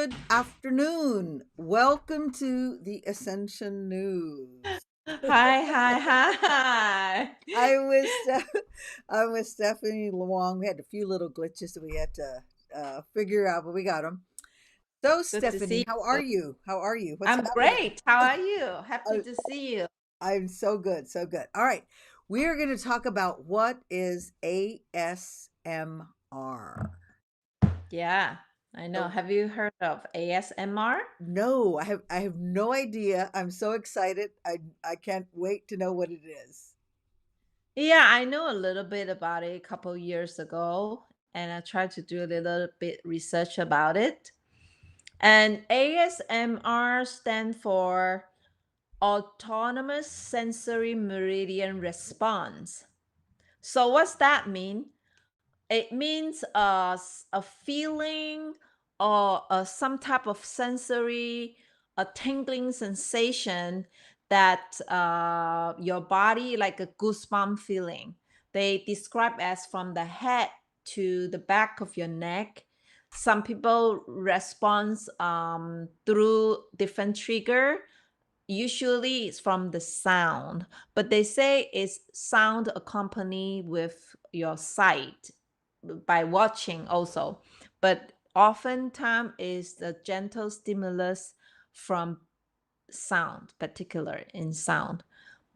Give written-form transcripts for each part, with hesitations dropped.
Good afternoon. Welcome to the Ascension News. Hi. I'm with I'm with Stephanie Wong. We had a few little glitches that we had to figure out, but we got them. So, Good to see Stephanie, how are you. you? How are you? What's I'm happening? great. How are you? Happy Uh, to see you. I'm so good, so good. All right, we are going to talk about what is ASMR. Yeah, I know. So, Have you heard of ASMR? no, I have no idea. I'm so excited. I can't wait to know what it is. Yeah, I know a little bit about it a couple years ago, and I tried to do a little bit research about it. And ASMR stand for Autonomous Sensory Meridian Response. So what's that mean? It means a feeling or some type of sensory, a tingling sensation that your body, like a goosebump feeling. They describe as from the head to the back of your neck. Some people respond through different trigger. Usually it's from the sound, but they say it's sound accompanied with your sight by watching also. But oftentimes is the gentle stimulus from sound, particular in sound.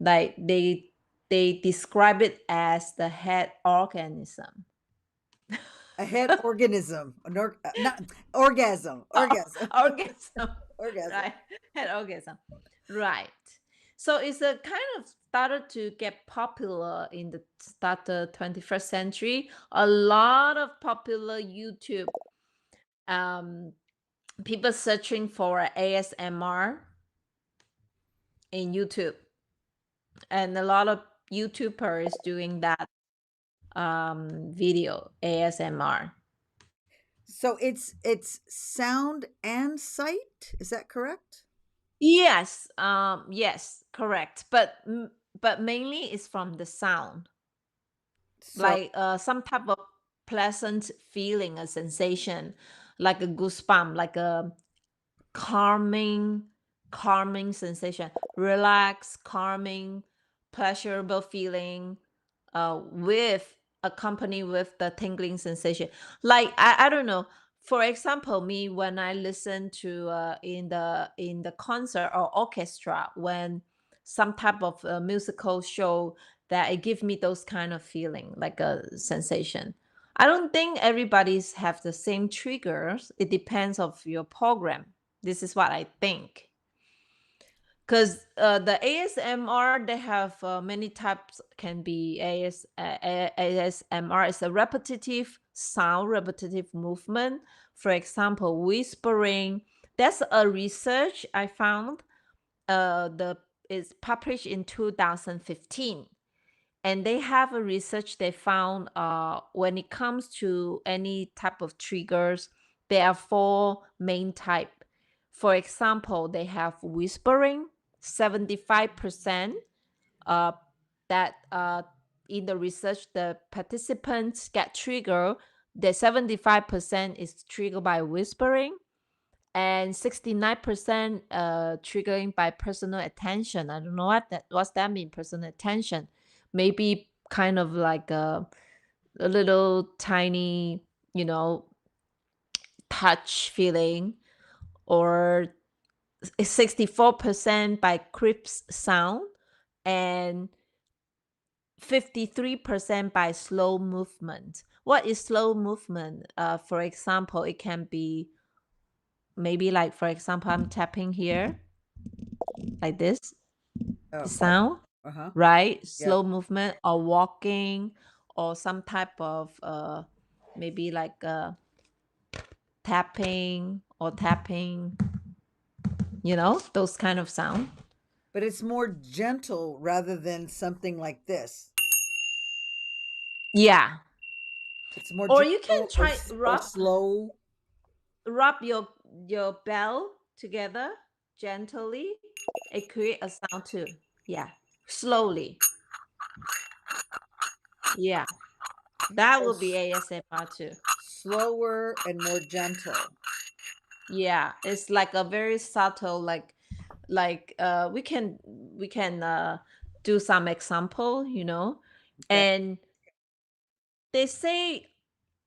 Like they describe it as the head organism. A head organism, not orgasm, orgasm, Orgasm, orgasm. right? Head orgasm, right? So it's a kind of started to get popular in the start of 21st century. A lot of popular YouTube um people searching for ASMR in YouTube, and a lot of YouTubers doing that video ASMR. So it's sound and sight. Is that correct? Yes, yes, correct. But mainly it's from the sound, So like some type of pleasant feeling, a sensation, like a goosebump, like a calming, calming sensation, relax, calming, pleasurable feeling, with accompanied with the tingling sensation. Like I don't know. For example, me when I listen to in the concert or orchestra, when some type of musical show, that it give me those kind of feeling, like a sensation. I don't think everybody's have the same triggers. It depends of your program. This is what I think. Because the ASMR, they have many types. Can be ASMR is a repetitive sound, repetitive movement. For example, whispering. That's a research I found. The is published in 2015, and they have a research they found when it comes to any type of triggers, there are four main type. For example, they have whispering, 75% uh, that in the research the participants get triggered, the 75% is triggered by whispering, and 69% triggering by personal attention. I don't know what's that mean, personal attention. Maybe kind of like a little tiny, you know, touch feeling, or 64% by crisp sound, and 53% by slow movement. What is slow movement? For example, it can be maybe like, for example, I'm tapping here like this, the oh, sound, uh-huh. right? Yeah. Slow movement, or walking, or some type of maybe like tapping or tapping, those kind of sound. But it's more gentle rather than something like this. Yeah. It's more Or you can gentle try or rub slow. rub your bell together gently. It create a sound too. Yeah. Slowly. Yeah. That So will be ASMR too. slower and more gentle. Yeah, it's like a very subtle, we can do some example, Okay. and they say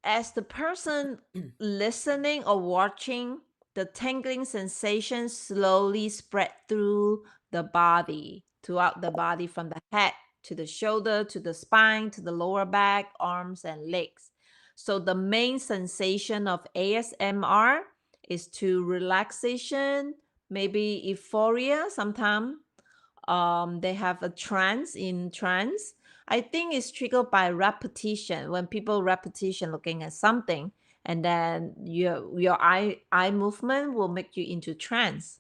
as the person listening or watching, the tingling sensation slowly spread throughout the body from the head to the shoulder to the spine to the lower back, arms, and legs. So the main sensation of ASMR is to relaxation, maybe euphoria sometimes. They have a trance. I think it's triggered by repetition. When people repetition looking at something, and then your eye movement will make you into trance.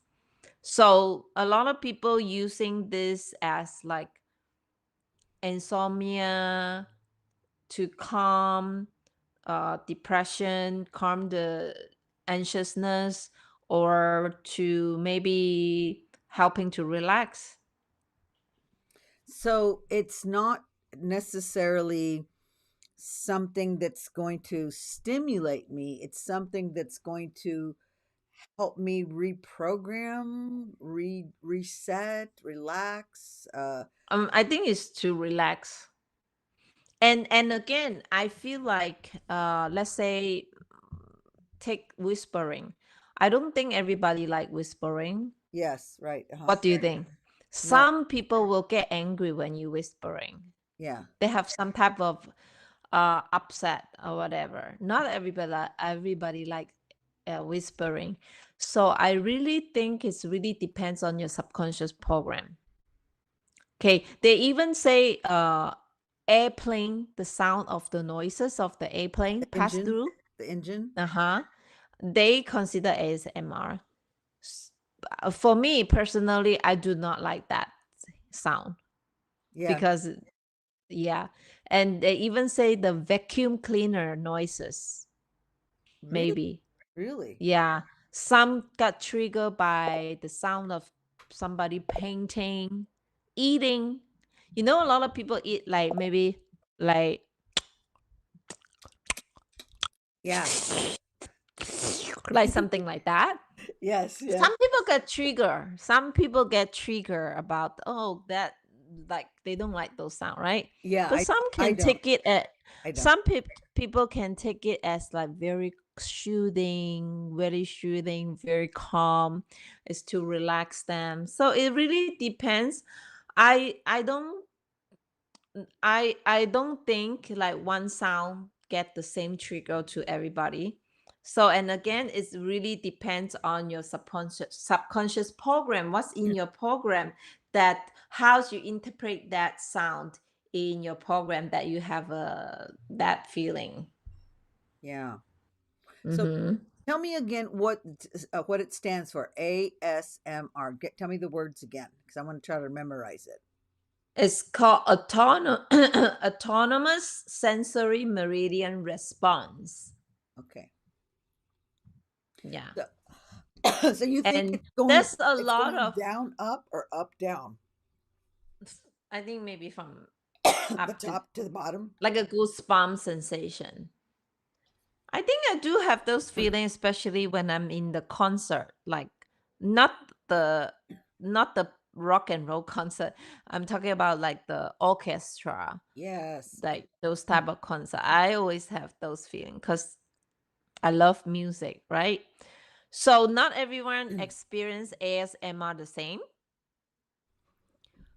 So a lot of people using this as like insomnia, to calm depression, calm the anxiousness, or to maybe helping to relax. So it's not necessarily something that's going to stimulate me. It's something that's going to help me reprogram, reset, relax. I think it's to relax. And again, I feel like let's say take whispering. I don't think everybody like whispering. Yes, right. Uh-huh. What do you think? No, Some people will get angry when you whispering. yeah. They have some type of upset or whatever. Not everybody like whispering. So I really think it's really depends on your subconscious program. Okay, they even say airplane, the sound of the noises of the airplane The pass engine, through. the engine. Uh-huh. They consider ASMR. For me personally, I do not like that sound Yeah, because yeah, and they even say the vacuum cleaner noises really, maybe. really. Yeah, some got triggered by the sound of somebody painting, eating. A lot of people eat like maybe like Yeah. like something like that. Yes, yeah. Some people get triggered. Some people get triggered about that, like they don't like those sound, right? Yeah, But some I can don't. take it at I don't. some people can take it as like very soothing, very calm. It's to relax them. So it really depends. I don't I don't think like one sound get the same trigger to everybody. So and again, it really depends on your subconscious program. What's in your program that how you interpret that sound in your program that you have that feeling. Yeah. So Hmm. tell me again what it stands for. ASMR. Tell me the words again because I want to try to memorize it. It's called autonomous sensory meridian response. Okay. Yeah. So, so you think And it's going there's a it's lot going of down up or up down? I think maybe from The up to top to the bottom? like a goosebump sensation. I think I do have those feelings, especially when I'm in the concert, like not the not the rock and roll concert. I'm talking about like the orchestra, Yes. like those type of concert. I always have those feelings because I love music, right? So not everyone experience ASMR the same.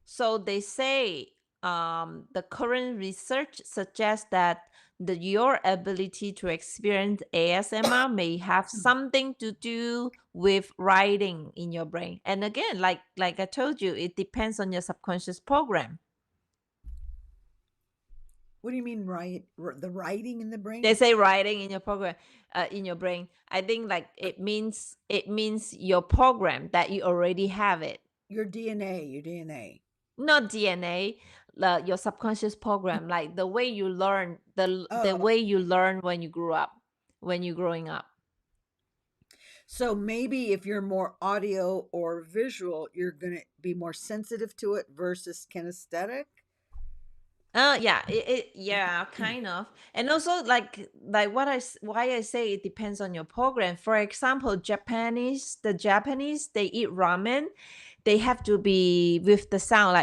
So they say the current research suggests that your ability to experience ASMR may have something to do with writing in your brain. And again, like I told you, it depends on your subconscious program. What do you mean the writing in the They brain? say writing in your program, in your brain. I think like it means your program that you already have it. Your DNA. Not DNA, your subconscious program, like the way you learn, the Oh, way you learn when you grew up, when you're growing up. so maybe if you're more audio or visual, you're going to be more sensitive to it versus kinesthetic. Yeah, yeah, kind of. And also like why I say it depends on your program. For example, the Japanese, they eat ramen, they have to be with the sound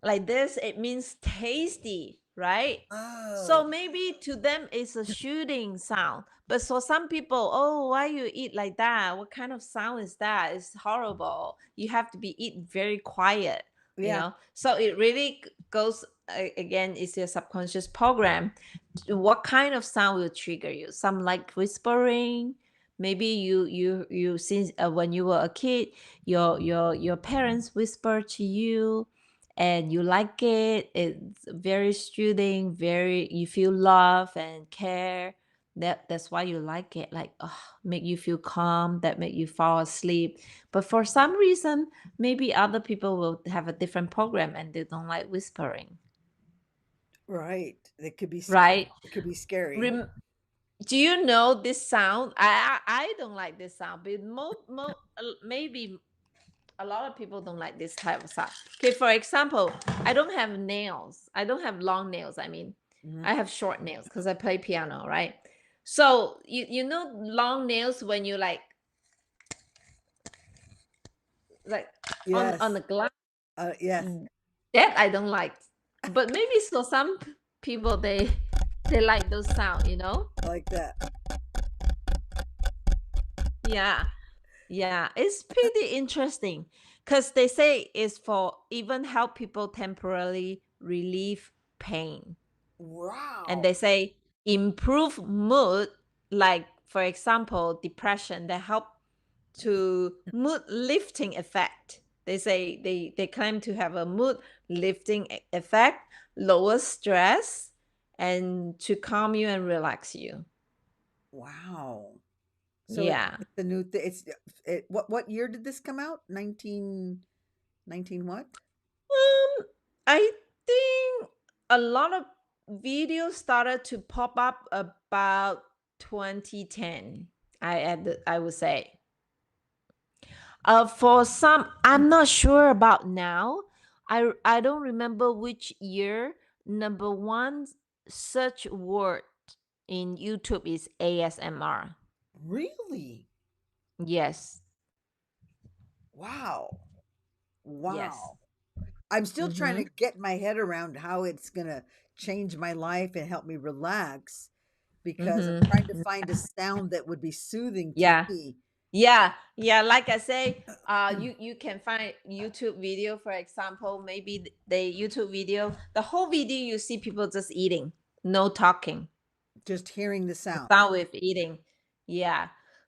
like this. It means tasty, right? So Oh, maybe to them it's a shooting sound. But for some people, oh, why you eat like that? What kind of sound is that? It's horrible. You have to be eat very quiet, yeah, So it really goes again, it's your subconscious program. What kind of sound will trigger you? Some like whispering. Maybe you since when you were a kid, your parents whisper to you and you like it. It's very soothing, very you feel love and care. That's why you like it. Like, oh, make you feel calm, that make you fall asleep. But for some reason, maybe other people will have a different program and they don't like whispering, right. right? It could be scary. Rem- do you know this sound? I don't like this sound, but maybe a lot of people don't like this type of sound. Okay, for example, I don't have nails. I don't have long nails. I mean, Mhm. I have short nails because I play piano, right? So you know long nails when you like on Yes. the glass. Yes. Mm, that I don't like. But maybe for some people they like those sound. I like that. Yeah. Yeah, it's pretty interesting because they say it's for even help people temporarily relieve pain. And Wow. they say improve mood, like for example, depression, that help to mood lifting effect. They say they claim to have a mood lifting effect, lower stress, and to calm you and relax you. Wow. So Yeah. it's the new thing. What year did this come out? 19 what? I think a lot of videos started to pop up about 2010. I would say. For some, I'm not sure about now. I don't remember which year. Number one search word in YouTube is ASMR. Really? Yes. Wow. Yes. Wow. I'm still trying Mm-hmm. to get my head around how it's gonna change my life and help me relax because I'm trying to Mm-hmm. find a sound that would be soothing to Yeah. me. Yeah. Like I say, you can find YouTube video, for example, maybe the YouTube video, the whole video you see people just eating, no talking, Just hearing the the sound. sound with eating. Yeah.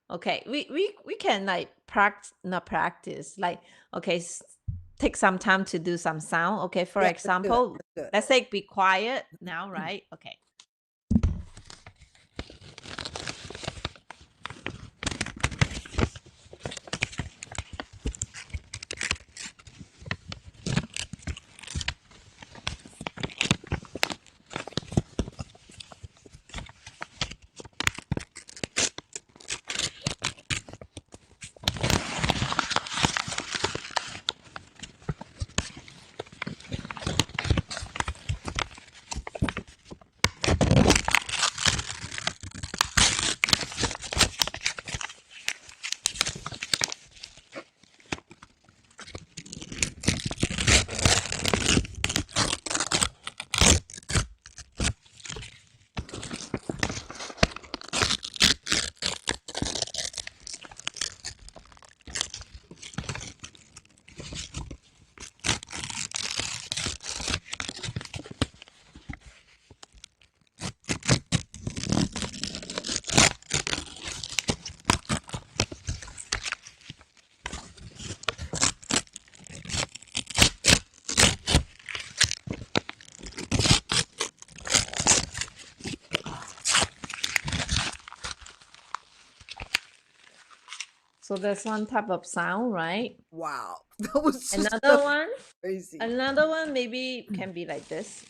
Okay. We can like practice, not practice. Like okay, take some time to do some sound. Okay. For Yeah, let's do it. example, Let's do it. let's say be quiet now, right? Okay. So that's one type of sound, right? Wow. That was just Another one, crazy. another one maybe can be like this.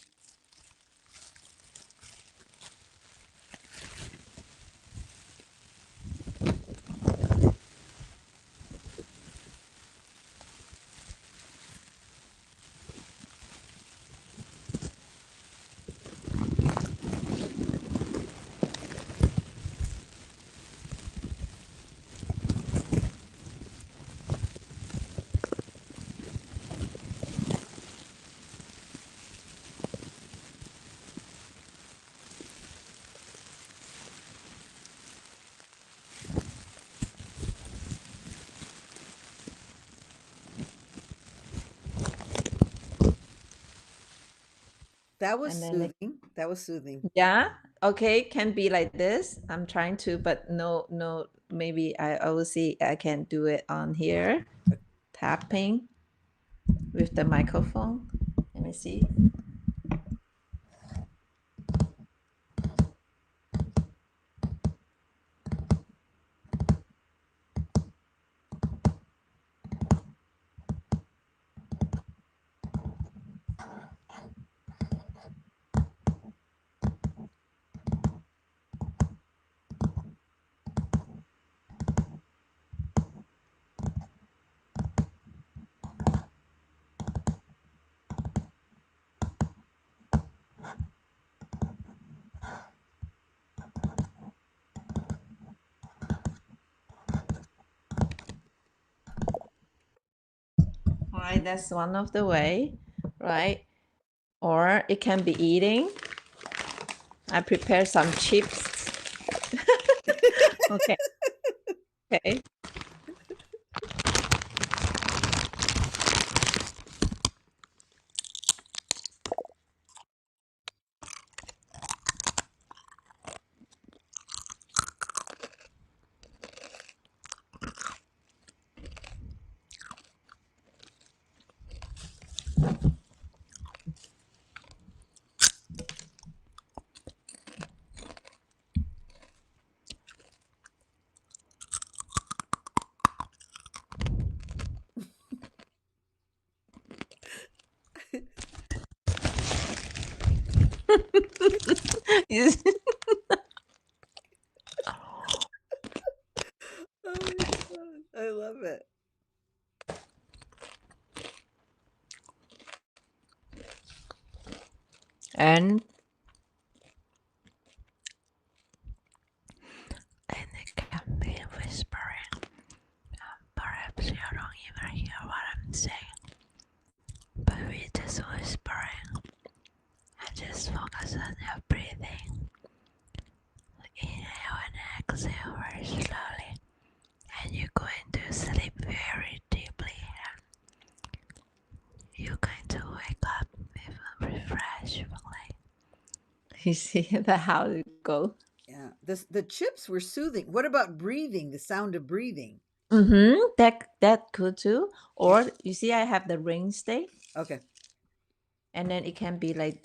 That was And then soothing. That was soothing. yeah, okay, can be like this. I'm trying to, but no, maybe I will see I can do it on here. Tapping with the microphone. Let me see. All right, that's one of the way, right? Or it can be eating. I prepare some chips. Okay. Okay. Yes. Oh my god, I love it. And it can be whispering. Perhaps you don't even hear what I'm saying, but we just whispering and just focus on your breathing. Inhale and exhale very slowly, and you're going to sleep very deeply. You're going to wake up with a refreshed feeling. You see how it goes? Yeah. The chips were soothing. What about breathing? The sound of breathing. Mm-hmm. That could too. Or you see, I have the ring stay, Okay. and then it can be like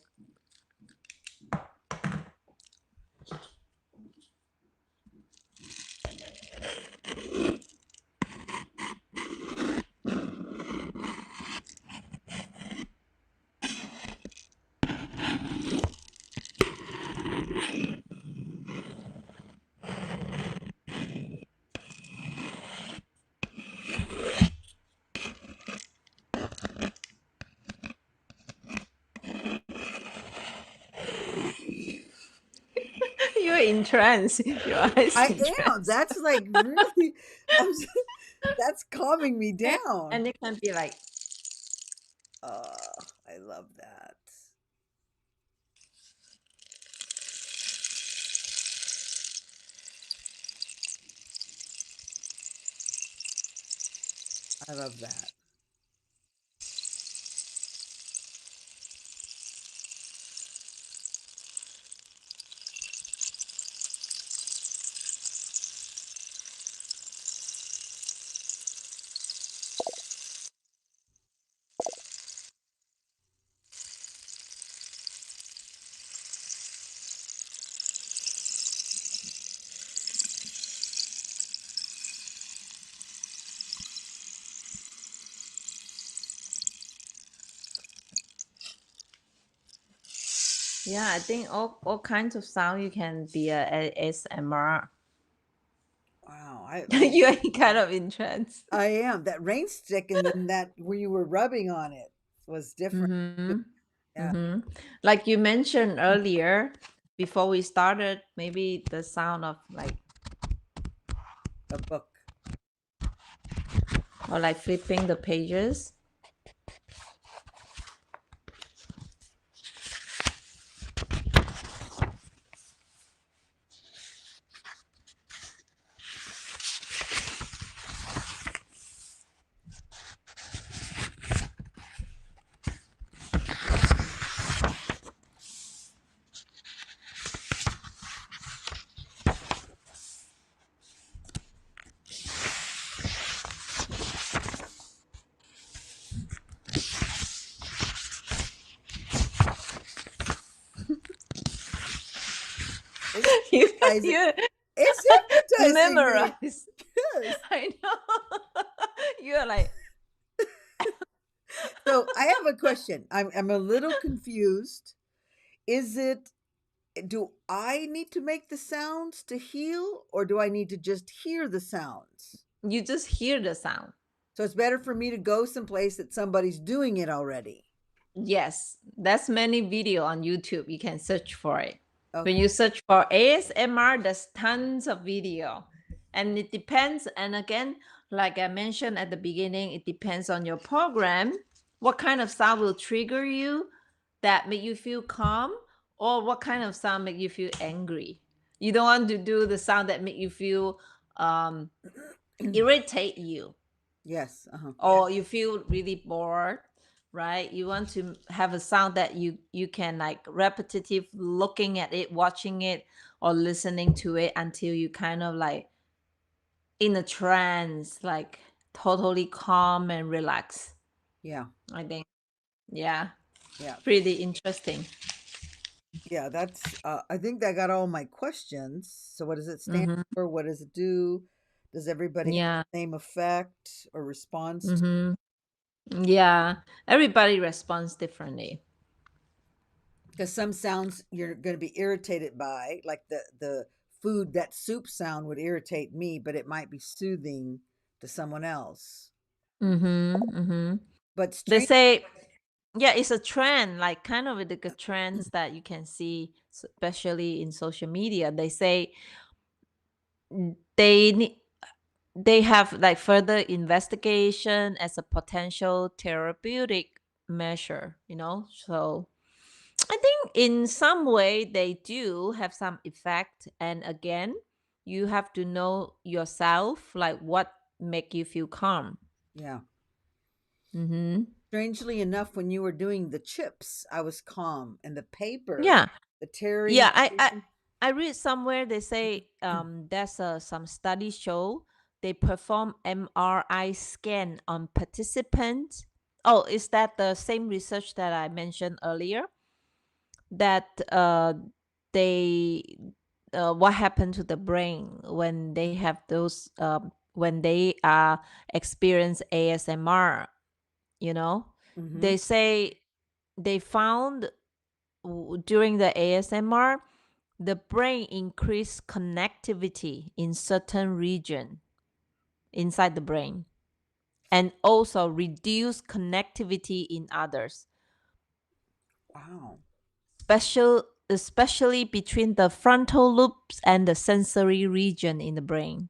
you're in trance. Your eyes I in am. trance. That's like really that's calming me And down. and it can be like Oh, I love that. I love that. yeah. I think all kinds of sound you can be a ASMR. Wow. You're kind of in trance. I am. That rain stick and then that where you were rubbing on it was different. Mm-hmm. Yeah. Mm-hmm. Like you mentioned earlier, before we started, maybe the sound of like A book. or like flipping the pages. It's you hypnotizing. you It's hypnotizing me. memorize. Yes. I know. You're like, So I have a question. I'm a little confused. Is it do I need to make the sounds to heal, or do I need to just hear the sounds? you just hear the sound. So it's better for me to go someplace that somebody's doing it already. Yes, that's many video on YouTube. You can search for it. When Okay. you search for ASMR, there's tons of video. And it depends. And again, like I mentioned at the beginning, it depends on your program. What kind of sound will trigger you that make you feel calm, or what kind of sound make you feel angry. You don't want to do the sound that make you feel irritate you, Yes. Uh-huh. or you feel really bored, right? You want to have a sound that you can like repetitive looking at it, watching it, or listening to it until you kind of like in a trance, like totally calm and relaxed. Yeah. I think, yeah, Yeah. pretty interesting. Yeah, that's I think that got all my questions. So what does it stand Mm-hmm. for? What does it do? Does everybody have Yeah. the same effect or response to? Mm-hmm. Yeah, everybody responds differently. Because some sounds you're going to be irritated by, like the food, that soup sound would irritate me, but it might be soothing to someone else. Mm-hmm. Mm-hmm. But They strange, say, yeah, it's a trend, like kind of like a trends that you can see, especially in social media. They say they need they have like further investigation as a potential therapeutic measure, So I think in some way they do have some effect. And again, you have to know yourself, like what make you feel calm. yeah. Mm-hmm. Strangely enough, when you were doing the chips, I was calm, and the paper, Yeah. the tearing. Yeah, I read somewhere they say there's some studies show they perform MRI scan on participants. Oh, is that the same research that I mentioned earlier? That they what happened to the brain when they have those when they experience ASMR, you know? Mm-hmm. They say they found during the ASMR, the brain increased connectivity in certain region inside the brain, and also reduce connectivity in others, Wow. especially between the frontal lobes and the sensory region in the brain.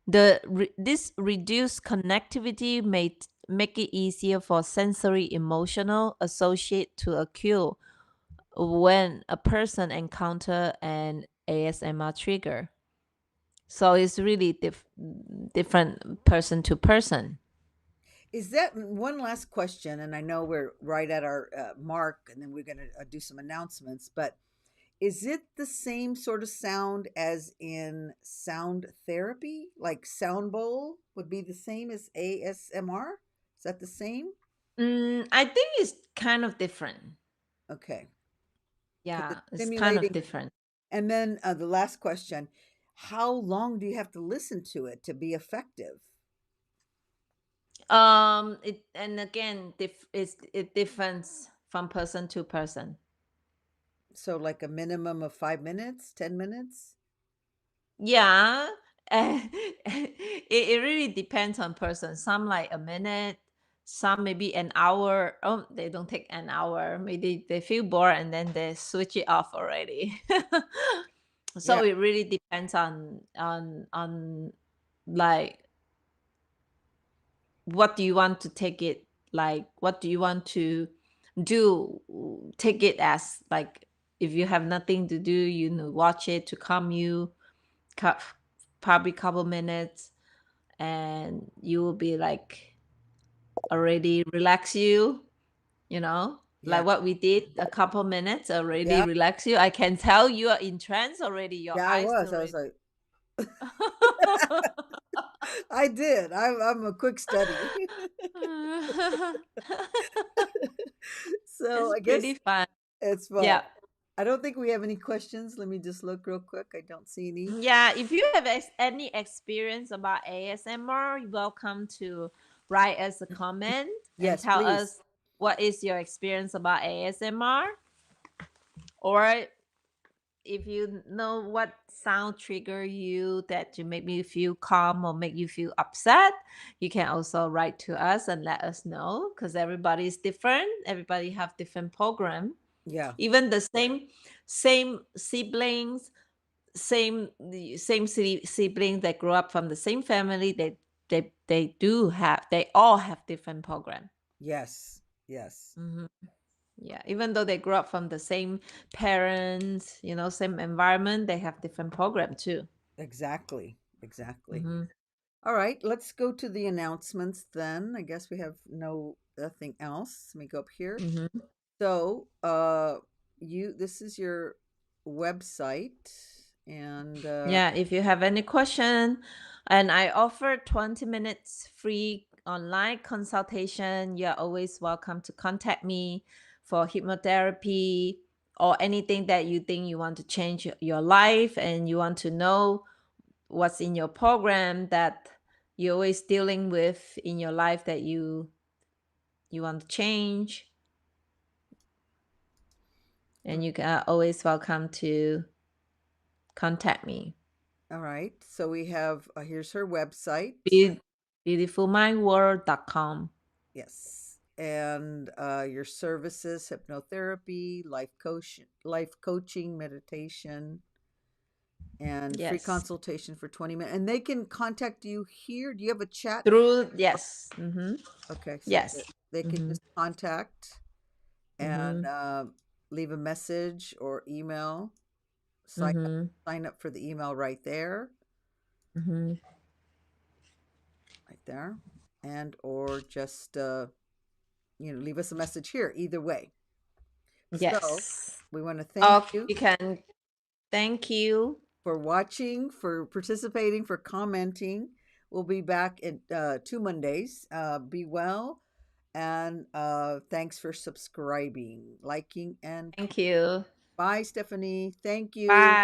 This reduced connectivity may make it easier for sensory emotional associate to occur when a person encounter an ASMR trigger. So it's really different person to person. Is that one last question? And I know we're right at our mark, and then we're going to do some announcements. But is it the same sort of sound as in sound therapy? Like sound bowl would be the same as ASMR? Is that the same? I think it's kind of different. Okay. Because Yeah, it's it's kind of stimulating. different. And then the last question, how long do you have to listen to it to be effective? It and again, it differs from person to person. So, like a minimum of 5 minutes, 10 minutes? Yeah, it really depends on person. Some like a minute, some maybe an hour. Oh, they don't take an hour. Maybe they feel bored and then they switch it off already. Yeah. So it really depends on like what do you want to take it, like what do you want to do, take it as like if you have nothing to do, watch it to calm you, cou- probably couple minutes, and you will be like already relax you, Yeah. like what we did a couple minutes already Yeah. relax you. I can tell you are in trance already, your Yeah, I eyes was. I was already. like, I did. I'm a quick study. So It's I pretty guess fun. it's fun. Yeah. I don't think we have any questions. Let me just look real quick. I don't see any. Yeah, if you have any experience about ASMR, you're welcome to write us a comment and Yes, tell please. us what is your experience about ASMR, or if you know what sound trigger you that to make you feel calm or make you feel upset, you can also write to us and let us know, because everybody is different. Everybody have different program. Yeah, Even the same siblings, the same siblings that grew up from the same family, they all have different program. yes, yes, Mhm. Yeah, even though they grew up from the same parents, same environment, they have different program too. exactly, exactly. Hmm. All right, let's go to the announcements then. I guess we have nothing else. Let me go up here. Hmm. So, this is your website, and Yeah, if you have any question, and I offer 20 minutes free online consultation, you're always welcome to contact me for hypnotherapy or anything that you think you want to change your life and you want to know what's in your program that you're always dealing with in your life that you want to change, and you can always welcome to contact me. all right. So we have here's her website. Beautifulmindworld.com. Yes. And your services, hypnotherapy, life coaching, meditation, and free Yes. consultation for 20 minutes. And they can contact you here. Do you have a chat? Through, yes. Mm-hmm. Okay, so Yes. they can Mm-hmm. just contact and Mm-hmm. leave a message or email. Sign up, Mm-hmm. sign up for the email right there, Mm-hmm. right there, and or just leave us a message here. Either way. So Yes. we want to thank Oh, you you can. Thank you. for watching, for participating, for commenting. We'll be back in 2 Mondays. Be well, and thanks for subscribing, liking, and Thank you. bye, Stephanie. Thank you. Bye.